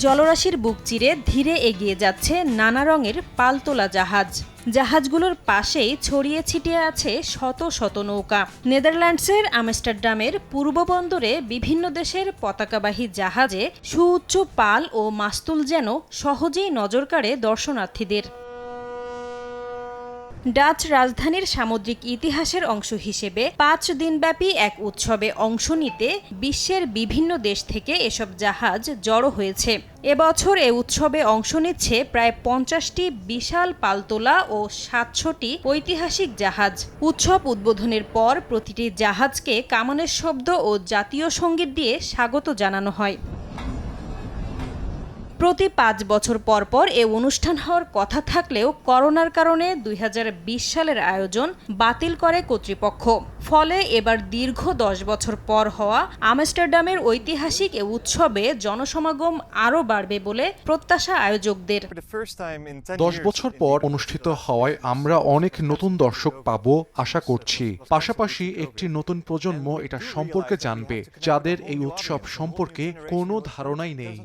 জলরাশির বুক চিরে ধীরে এগিয়ে যাচ্ছে নানা রঙের পালতোলা জাহাজ। জাহাজগুলোর পাশেই ছড়িয়ে ছিটিয়ে আছে শত শত নৌকা। নেদারল্যান্ডসের আমস্টারডামের পূর্ব বন্দরে বিভিন্ন দেশের পতাকাবাহী জাহাজে সুউচ্চ পাল ও মাস্তুল যেন সহজেই নজর কাড়ে দর্শনার্থীদের। ডাচ রাজধানীর সামুদ্রিক ইতিহাসের অংশ হিসেবে 5 দিনব্যাপী এক উৎসবে অংশ নিতে বিশ্বের বিভিন্ন দেশ থেকে এসব জাহাজ জড়ো হয়েছে। এবছর এ উৎসবে অংশ নিচ্ছে প্রায় 50টি বিশাল পালতোলা ও 700টি ঐতিহাসিক জাহাজ। উৎসব উদ্বোধনের পর প্রতিটি জাহাজকে কামানের শব্দ ও জাতীয় সঙ্গীত দিয়ে স্বাগত জানানো হয়। প্রতি 5 বছর পর পর এ অনুষ্ঠান হওয়ার কথা থাকলেও করোনার কারণে 2020 সালের আয়োজন বাতিল করে কর্তৃপক্ষ। ফলে এবার দীর্ঘ 10 বছর পর হওয়া আমস্টারডামের ঐতিহাসিক এ উৎসবে জনসমাগম আরও বাড়বে বলে প্রত্যাশা আয়োজকদের। 10 বছর পর অনুষ্ঠিত হওয়ায় আমরা অনেক নতুন দর্শক পাবো আশা করছি। পাশাপাশি একটি নতুন প্রজন্ম এটা সম্পর্কে জানবে, যাদের এই উৎসব সম্পর্কে কোনো ধারণাই নেই।